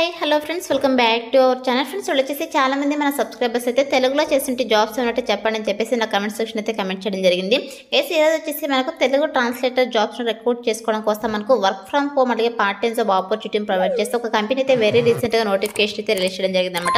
Hi hello friends, welcome back to our channel. Friends వచ్చేసి చాలా మంది మన సబ్స్క్రైబర్స్ అయితే తెలుగులో చేస్తుంటే జాబ్స్ ఉన్నట్టు చెప్పండి అని చెప్పేసి నా కమెంట్ సెక్షన్ అయితే కమెంట్ చేయడం జరిగింది. ఈరోజు వచ్చేసి మనకు తెలుగు ట్రాన్స్లేటర్ జాబ్స్ను రిక్రూట్ చేసుకోవడం కోసం మనకు వర్క్ ఫ్రమ్ హోమ్ అలాగే పార్ట్ టైమ్ జాబ్ ఆపర్చునిటీని ప్రొవైడ్ చేస్తే ఒక కంపెనీ అయితే వెరీ రీసెంట్గా నోటిఫికేషన్ అయితే రిలీజ్ చేయడం జరిగింది అనమాట.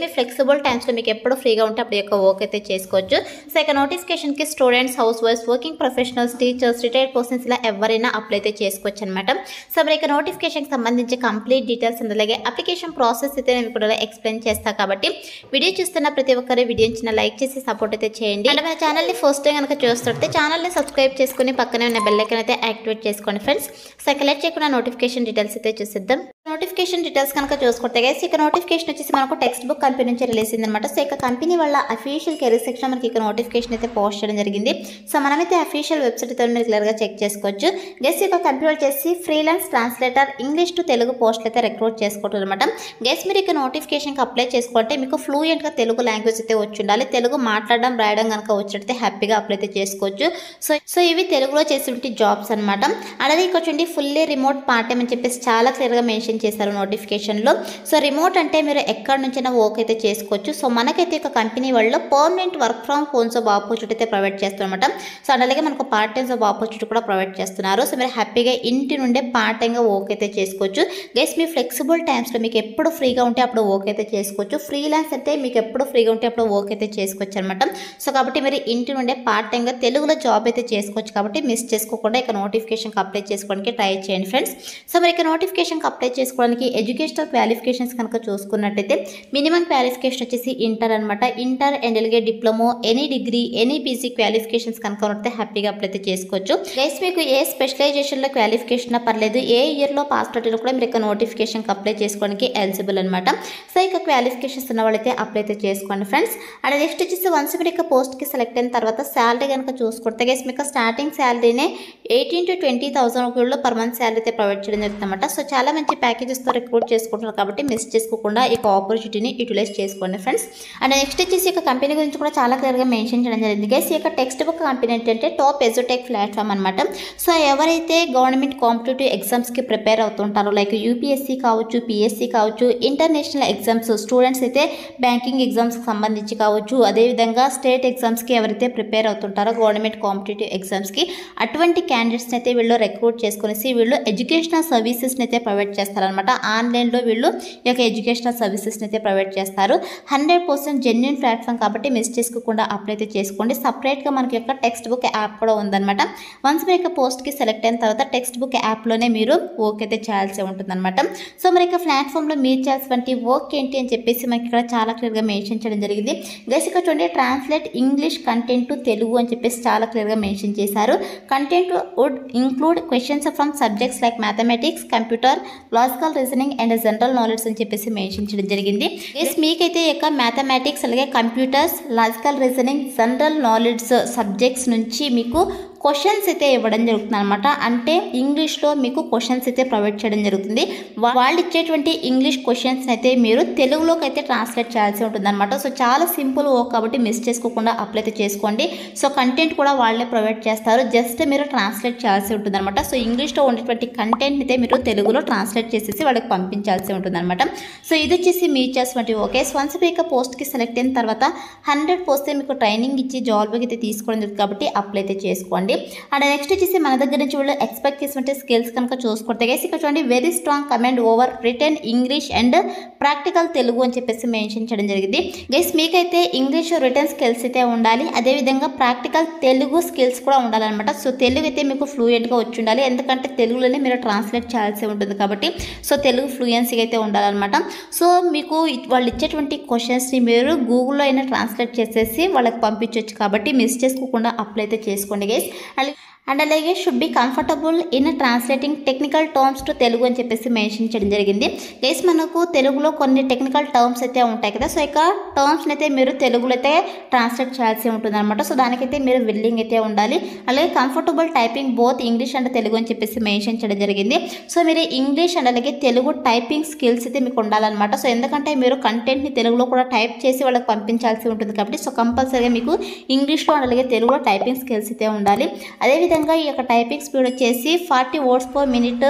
మీ ఫ్లెక్సిబుల్ టైమ్స్లో మీకు ఎప్పుడు ఫ్రీగా ఉంటే అప్పుడు యొక్క వర్క్ అయితే చేసుకోవచ్చు. సో ఇక నోటిఫికేషన్కి స్టూడెంట్స్, హౌస్ వైఫ్స్, working professionals, teachers, retired persons ఇలా ఎవరైనా అప్లై అయితే చేసుకోవచ్చు అనమాట. సో మరి ఇక నోటిఫికేషన్కి సంబంధించి కంప్లీట్ డీటెయిల్స్ అలాగే అప్లికేషన్ ప్రాసెస్ అయితే నేను కూడా ఎక్స్ప్లెయిన్ చేస్తాను. కాబట్టి వీడియో చూస్తున్న ప్రతి ఒక్కరు వీడియోని చిన్న లైక్ చేసి సపోర్ట్ అయితే చేయండి. అండ్ మన ఛానల్ని ఫస్ట్ టైం కనుక చూస్తుంటే ఛానల్ని సబ్స్క్రైబ్ చేసుకుని పక్కనే ఉన్న బెల్ ఐకాన్ అయితే యాక్టివేట్ చేసుకోండి ఫ్రెండ్స్. సో కలెక్ట్ చేయకుండా నోటిఫికేషన్ డీటెయిల్స్ అయితే చూసిద్దాం. నోటిఫికేషన్ డీటెయిల్స్ కనుక చూసుకుంటే గైస్ ఇక నోటిఫికేషన్ వచ్చేసి మనకు టెక్స్ట్ బుక్ కంపెనీ నుంచి రిలీజ్ అయిందనమాట. సో ఇక కంపెనీ వాళ్ళ అఫీషియల్ కెరీర్ సెక్షన్ మనకి ఇక నోటిఫికేషన్ అయితే పోస్ట్ చేయడం జరిగింది. సో మనమైతే అఫీషియల్ వెబ్సైట్తో మీరు క్లియర్గా చెక్ చేసుకోవచ్చు. గైస్ ఇక కంపెనీ వచ్చేసి freelance translator English to Telugu పోస్టులు అయితే రిక్రూట్ చేసుకోవడం అనమాట. గైస్ మీరు ఇక నోటిఫికేషన్కి అప్లై చేసుకుంటే మీకు ఫ్లూయెంట్గా తెలుగు లాంగ్వేజ్ అయితే వచ్చి ఉండాలి. తెలుగు మాట్లాడడం రాయడం కనుక వచ్చినట్టే హ్యాపీగా అప్లై అయితే చేసుకోవచ్చు. సో ఇవి తెలుగులో చేసి జాబ్స్ అనమాట. అలాగే ఇక్కడ చూడండి ఫుల్లీ రిమోట్ పార్ట్ టైం అని చెప్పేసి చాలా క్లియర్గా మెన్షన్ చేశారు నోటిఫికేషన్లో. సో రిమోట్ అంటే మీరు ఎక్కడి నుంచైనా వర్క్ అయితే చేసుకోవచ్చు. సో మనకైతే ఒక కంపెనీ వాళ్ళు permanent work from home job opportunity అయితే ప్రొవైడ్ చేస్తారన్నమాట. సో అలాగే మనకు పార్ట్ టైం జాబ్ ఆపర్చునిటీ కూడా ప్రొవైడ్ చేస్తున్నారు. సో మీరు హ్యాపీగా ఇంటి నుండే పార్ట్ టైంగా వర్క్ అయితే చేసుకోవచ్చు. గైస్ మీ ఫ్లెక్సిబుల్ టైమ్స్లో మీకు ఎప్పుడు ఫ్రీగా ఉంటే అప్పుడు వర్క్ అయితే చేసుకోవచ్చు. ఫ్రీలాన్స్ అంటే మీకు ఎప్పుడు ఫ్రీగా ఉంటే అప్పుడు వర్క్ అయితే చేసుకోవచ్చు అనమాట. సో కాబట్టి మీరు ఇంటి నుండే పార్ట్ టైంగా తెలుగులో జాబ్ అయితే చేసుకోవచ్చు. కాబట్టి మిస్ చేసుకోకుండా ఇక నోటిఫికేషన్కి అప్లై చేసుకోవడానికి ట్రై చేయండి ఫ్రెండ్స్. సో మరి ఇక నోటిఫికేషన్కి అప్లై చేసుకోవడానికి ఎడ్యుకేషనల్ క్వాలిఫికేషన్స్ కనుక చూసుకున్నట్టయితే మినిమం క్వాలిఫికేషన్ వచ్చేసి ఇంటర్ అనమాట. ఇంటర్ అండ్ అలాగే diploma, any degree, any PG qualifications కనుక ఉంటే హ్యాపీగా అప్లై అయితే చేసుకోవచ్చు. గైస్ మీకు ఏ స్పెషలైజేషన్లో క్వాలిఫికేషన్ పర్లేదు, ఏ ఇయర్లో పాస్ అవుట్ కూడా మీరు ఇక నోటిఫికేషన్కి అప్లై చేసుకోవడానికి ఎలిజిబుల్ అనమాట. సో ఇక క్వాలిఫికేషన్స్ ఉన్న వాళ్ళైతే అప్లై అయితే చేసుకోండి ఫ్రెండ్స్. అండ్ నెక్స్ట్ వచ్చేసి వన్స్ మీరు ఇక పోస్ట్కి సెలెక్ట్ అయిన తర్వాత శాలరీ కనుక చూసుకుంటే గైస్ మీకు స్టార్టింగ్ శాలరీనే 18,000 to 20,000 పర్ మంత్ శాలరీ అయితే ప్రొవైడ్ చేయడం జరుగుతుంది అనమాట. సో చాలా మంచి ప్యాకేజెస్తో రిక్రూట్ చేసుకుంటున్నారు కాబట్టి మిస్ చేసుకోకుండా ఈ ఆపర్చునిటీని యూటిలైజ్ చేసుకోండి ఫ్రెండ్స్. అండ్ నెక్స్ట్ వచ్చేసి ఇక కంపెనీ గురించి కూడా చాలా క్లియర్గా మెన్షన్ చేయడం జరిగింది. గైస్ ఇక టెక్స్ట్ బుక్ కంపెనీ ఏంటంటే టాప్ ఎజుటెక్ ప్లాట్ఫామ్ అనమాట. సో ఎవరైతే గవర్నమెంట్ కాంపిటేటివ్ ఎగ్జామ్స్కి ప్రిపేర్ అవుతుంటారో లైక్ యూపీఎస్సీ కావచ్చు, పిఎస్సీ కావచ్చు, ఇంటర్నేషనల్ ఎగ్జామ్స్ స్టూడెంట్స్ అయితే బ్యాంకింగ్ ఎగ్జామ్స్కి సంబంధించి కావచ్చు, అదేవిధంగా స్టేట్ ఎగ్జామ్స్కి ఎవరైతే ప్రిపేర్ అవుతుంటారో గవర్నమెంట్ కాంపిటేటివ్ ఎగ్జామ్స్కి అటువంటి క్యాండిడేట్స్ని అయితే వీళ్ళు రిక్రూట్ చేసుకునేసి వీళ్ళు ఎడ్యుకేషనల్ సర్వీసెస్ని అయితే ప్రొవైడ్ చేస్తారనమాట. ఆన్లైన్లో వీళ్ళు ఈ యొక్క ఎడ్యుకేషనల్ సర్వీసెస్ని అయితే ప్రొవైడ్ చేస్తారు. 100% జెన్యున్ ప్లాట్ఫామ్ కాబట్టి మిస్ చేసుకోకుండా అప్లై అయితే చేసుకోండి. సపరేట్గా మనకి యొక్క టెక్స్ట్ బుక్ యాప్ కూడా ఉందన్నమాట. వన్స్ మీ యొక్క పోస్ట్కి సెలెక్ట్ అయిన తర్వాత టెక్స్ట్ బుక్ యాప్లోనే మీరు వర్క్ అయితే చేయాల్సి ఉంటుందన్నమాట. సో మరి యొక్క ప్లాట్ఫామ్లో మీరు చేయాల్సినటువంటి వర్క్ ఏంటి అని చెప్పేసి మనకి ఇక్కడ చాలా క్లియర్గా మెన్షన్ చేయడం జరిగింది. గైస్ ఇక్కడ చూడండి translate English content to Telugu అని చెప్పేసి చాలా క్లియర్గా మెన్షన్ చేశారు. Content would include questions from subjects like mathematics, computer, logical reasoning and general knowledge అని చెప్పేసి మెన్షన్ చేయడం జరిగింది. గైస్ మీకైతే యొక్క మ్యాథమెటిక్స్ అలాగే computers, logical reasoning, general knowledge subjects నుంచి మీకు క్వశ్చన్స్ అయితే ఇవ్వడం జరుగుతుంది అనమాట. అంటే ఇంగ్లీష్లో మీకు క్వశ్చన్స్ అయితే ప్రొవైడ్ చేయడం జరుగుతుంది. వాళ్ళు ఇచ్చేటువంటి ఇంగ్లీష్ క్వశ్చన్స్ అయితే మీరు తెలుగులోకి అయితే ట్రాన్స్లేట్ చేయాల్సి ఉంటుంది అనమాట. సో చాలా సింపుల్ వర్క్ కాబట్టి మిస్ చేసుకోకుండా అప్లై అయితే చేసుకోండి. సో కంటెంట్ కూడా వాళ్ళే ప్రొవైడ్ చేస్తారు, జస్ట్ మీరు ట్రాన్స్లేట్ చేయాల్సి ఉంటుంది అనమాట. సో ఇంగ్లీష్లో ఉండేటువంటి కంటెంట్ అయితే మీరు తెలుగులో ట్రాన్స్లేట్ చేసేసి వాళ్ళకి పంపించాల్సి ఉంటుంది అనమాట. సో ఇది వచ్చేసి మీ చేసినటువంటి ఓకే. వన్స్ మీకు పోస్ట్కి సెలెక్ట్ అయిన తర్వాత 100% మీకు ట్రైనింగ్ ఇచ్చి జాబ్ అయితే తీసుకోవడం జరుగుతుంది కాబట్టి అప్లై అయితే చేసుకోండి. అండ్ నెక్స్ట్ వచ్చేసి మన దగ్గర నుంచి వాళ్ళు ఎక్స్పెక్ట్ చేసినట్టు స్కిల్స్ కనుక చూసుకుంటే గైస్ ఇక్కడ చూడండి very strong command over return English and practical Telugu అని చెప్పేసి మెన్షన్ చేయడం జరిగింది. గైస్ మీకైతే ఇంగ్లీష్ రిటర్న్ స్కిల్స్ అయితే ఉండాలి, అదేవిధంగా ప్రాక్టికల్ తెలుగు స్కిల్స్ కూడా ఉండాలన్నమాట. సో తెలుగు అయితే మీకు ఫ్లూయెంట్గా వచ్చి ఉండాలి, ఎందుకంటే తెలుగులోనే మీరు ట్రాన్స్లేట్ చేయాల్సి ఉంటుంది కాబట్టి సో తెలుగు ఫ్లూయెన్సీగా అయితే ఉండాలన్నమాట. సో మీకు వాళ్ళు ఇచ్చేటువంటి క్వశ్చన్స్ని మీరు గూగుల్లో అయినా ట్రాన్స్లేట్ చేసేసి వాళ్ళకి పంపించవచ్చు కాబట్టి మిస్ చేసుకోకుండా అప్లై అయితే చేసుకోండి గైస్. అండ్ అలాగే should be comfortable in translating technical terms to Telugu అని చెప్పేసి మెన్షన్ చేయడం జరిగింది. గైస్ మనకు తెలుగులో కొన్ని టెక్నికల్ టర్మ్స్ అయితే ఉంటాయి కదా. సో ఇక టర్మ్స్ని అయితే మీరు తెలుగులో అయితే ట్రాన్స్లేట్ చేయాల్సి ఉంటుంది అనమాట. సో దానికైతే మీరు విల్లింగ్ అయితే ఉండాలి. అలాగే comfortable typing both English and Telugu అని చెప్పేసి మెన్షన్ చేయడం జరిగింది. సో మీరు ఇంగ్లీష్ అండ్ అలాగే తెలుగు టైపింగ్ స్కిల్స్ అయితే మీకు ఉండాలన్నమాట. సో ఎందుకంటే మీరు కంటెంట్ని తెలుగులో కూడా టైప్ చేసి వాళ్ళకి పంపించాల్సి ఉంటుంది కాబట్టి సో కంపల్సరీగా మీకు ఇంగ్లీష్లో అండ్ అలాగే తెలుగులో టైపింగ్ స్కిల్స్ అయితే ఉండాలి. అదేవిధంగా అదేవిధంగా ఈ యొక్క టైపింగ్ స్పీడ్ వచ్చేసి 40 words per minute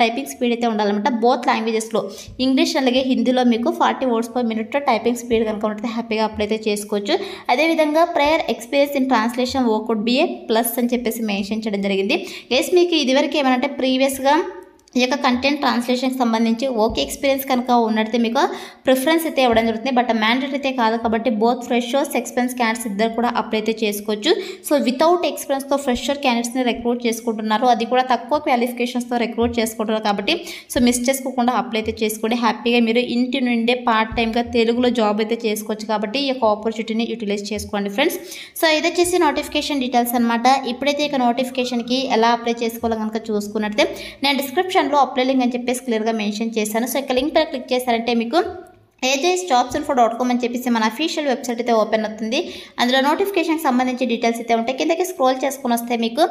typing speed అయితే ఉండాలన్నమాట బోత్ లాంగ్వేజెస్లో, ఇంగ్లీష్ అలాగే హిందీలో మీకు 40 words per minute typing speed కనుక ఉంటే హ్యాపీగా అప్లై అయితే చేసుకోవచ్చు. అదేవిధంగా prior experience in translation work would be a plus అని చెప్పేసి మెన్షన్ చేయడం జరిగింది. ఎస్ మీకు ఇదివరకు ఏమంటే ప్రీవియస్గా ఈ యొక్క కంటెంట్ ట్రాన్స్లేషన్కి సంబంధించి ఓకే ఎక్స్పీరియన్స్ కనుక ఉన్నట్టే మీకు ప్రిఫరెన్స్ అయితే ఇవ్వడం జరుగుతుంది. బట్ మ్యాండేటరీ అయితే కాదు కాబట్టి బోత్ ఫ్రెషర్స్ ఎక్స్పీరియన్స్ క్యాండిడేట్స్ ఇద్దరు కూడా అప్లై అయితే చేసుకోవచ్చు. సో వితౌట్ ఎక్స్పీరియన్స్తో ఫ్రెషర్ క్యాండిడేట్స్ని రిక్రూట్ చేసుకుంటున్నారు, అది కూడా తక్కువ క్వాలిఫికేషన్స్తో రిక్రూట్ చేసుకుంటున్నారు కాబట్టి సో మిస్ చేసుకోకుండా అప్లై అయితే చేసుకోండి. హ్యాపీగా మీరు ఇంటి నుండే పార్ట్ టైమ్గా తెలుగులో జాబ్ అయితే చేసుకోవచ్చు కాబట్టి ఈ యొక్క ఆపర్చునిటీని యూటిలైజ్ చేసుకోండి ఫ్రెండ్స్. సో ఇది వచ్చేసి నోటిఫికేషన్ డీటెయిల్స్ అనమాట. ఇప్పుడైతే ఇక నోటిఫికేషన్కి ఎలా అప్లై చేసుకోవాలో కనుక చూసుకున్నట్టే నేను డిస్క్రిప్షన్లో అప్లై లింక్ అని చెప్పేసి క్లియర్గా మెన్షన్ చేశాను. సో ఇక లింక్ పైన క్లిక్ చేశారంటే మీకు ajsjobsinfo.com అని చెప్పేసి మన అఫీషియల్ వెబ్సైట్ అయితే ఓపెన్ అవుతుంది. అందులో నోటిఫికేషన్కి సంబంధించి డీటెయిల్స్ అయితే ఉంటాయి. కిందకి స్క్రోల్ చేసుకుని వస్తే మీకు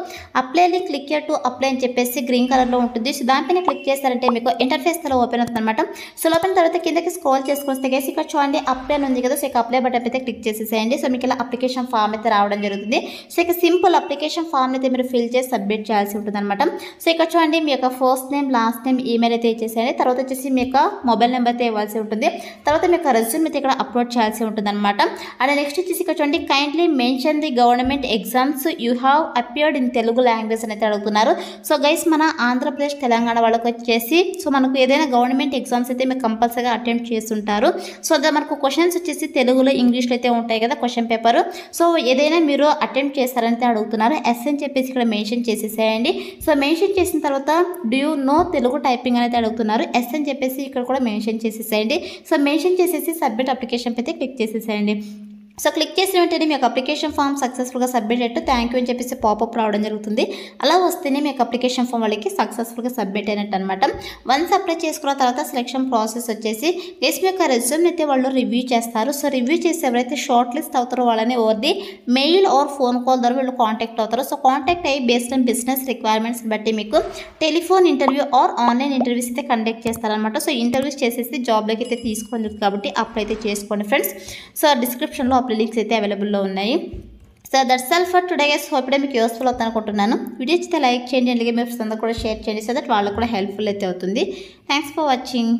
apply link click here to apply అని చెప్పేసి గ్రీన్ కలర్లో ఉంటుంది. సో దానిపైన క్లిక్ చేస్తారంటే మీకు ఇంటర్ఫేస్ అలా ఓపెన్ అవుతుంది అనమాట. సో ఓపెన్ తర్వాత కిందకి స్క్రోల్ చేసుకుని వస్తే కేసు ఇక్కడ చూడండి అప్లై అని ఉంది కదా. సో ఇక అప్లై బటన్ అయితే క్లిక్ చేసేసేయండి. సో మీకు ఇలా అప్లికేషన్ ఫామ్ అయితే రావడం జరుగుతుంది. సో ఇక సింపుల్ అప్లికేషన్ ఫామ్ అయితే మీరు ఫిల్ చేసి సబ్మిట్ చేయాల్సి ఉంటుంది అనమాట. సో ఇక్కడ చూడండి మీ యొక్క first name last name email అయితే ఇచ్చేసేయండి. తర్వాత వచ్చేసి మీ యొక్క మొబైల్ నెంబర్ అయితే ఇవ్వాల్సి ఉంటుంది. తర్వాత మీకు రెజ్యూమ్ అయితే ఇక్కడ అప్లోడ్ చేయాల్సి ఉంటుంది అనమాట. అండ్ నెక్స్ట్ వచ్చేసి ఇక్కడ చూడండి kindly mention the government exams you have appeared in Telugu language అని అయితే అడుగుతున్నారు. సో గైస్ మన ఆంధ్రప్రదేశ్ తెలంగాణ వాళ్ళకి వచ్చేసి సో మనకు ఏదైనా గవర్నమెంట్ ఎగ్జామ్స్ అయితే మీరు కంపల్సరీగా అటెంప్ట్ చేస్తుంటారు. సో అదే మనకు క్వశ్చన్స్ వచ్చేసి తెలుగులో ఇంగ్లీష్లో అయితే ఉంటాయి కదా క్వశ్చన్ పేపర్. సో ఏదైనా మీరు అటెంప్ట్ చేస్తారంటే అడుగుతున్నారు. ఎస్ అని చెప్పేసి ఇక్కడ మెన్షన్ చేసేసేయండి. సో మెన్షన్ చేసిన తర్వాత do you know Telugu typing అనేది అడుగుతున్నారు. ఎస్ అని చెప్పేసి ఇక్కడ కూడా మెన్షన్ చేసేసేయండి. సో మెన్షన్ చేసేసి సబ్మిట్ అప్లికేషన్ అయితే క్లిక్ చేసేసేయండి. సో క్లిక్ చేసిన వెంటనే మీ యొక్క అప్లికేషన్ ఫామ్ సక్సెస్ఫుల్గా సబ్మిట్ అయినట్టు థ్యాంక్ యూ అని చెప్పేసి పాపప్ రావడం జరుగుతుంది. అలా వస్తేనే మీ యొక్క అప్లికేషన్ ఫామ్ వాళ్ళకి సక్సెస్ఫుల్గా సబ్మిట్ అయినట్టు అనమాట. వన్స్ అప్లై చేసుకున్న తర్వాత సెలెక్షన్ ప్రాసెస్ వచ్చేసి గెస్ మీ యొక్క రెజ్యూమ్ అయితే వాళ్ళు రివ్యూ చేస్తారు. సో రివ్యూ చేసి ఎవరైతే షార్ట్ లిస్ట్ అవుతారో వాళ్ళని ఓవర్ది మెయిల్ ఆర్ ఫోన్ కాల్ ద్వారా వీళ్ళు కాంటాక్ట్ అవుతారు. సో కాంటాక్ట్ అయ్యి బేస్డ్ ఆన్ బిజినెస్ రిక్వైర్మెంట్స్ బట్టి మీకు telephone interview or online interviews అయితే కండక్ట్ చేస్తారనమాట. సో ఇంటర్వ్యూస్ చేసేసి జాబ్లోకి అయితే తీసుకోండి కాబట్టి అప్లై అయితే చేసుకోండి ఫ్రెండ్స్. సో డిస్క్రిప్షన్లో అప్లై లింక్స్ అయితే అవైలబుల్లో ఉన్నాయి. So that's all for today guys. Hope ఇప్పుడే మీకు యూస్ఫుల్ అవుతుంది అనుకుంటున్నాను. వీడియో అయితే లైక్ చేయండి, అలాగే మీ ఫ్రెండ్స్ అందరూ కూడా షేర్ చేయండి సో దట్ వాళ్ళకు కూడా హెల్ప్ఫుల్ అయితే అవుతుంది. Thanks for watching.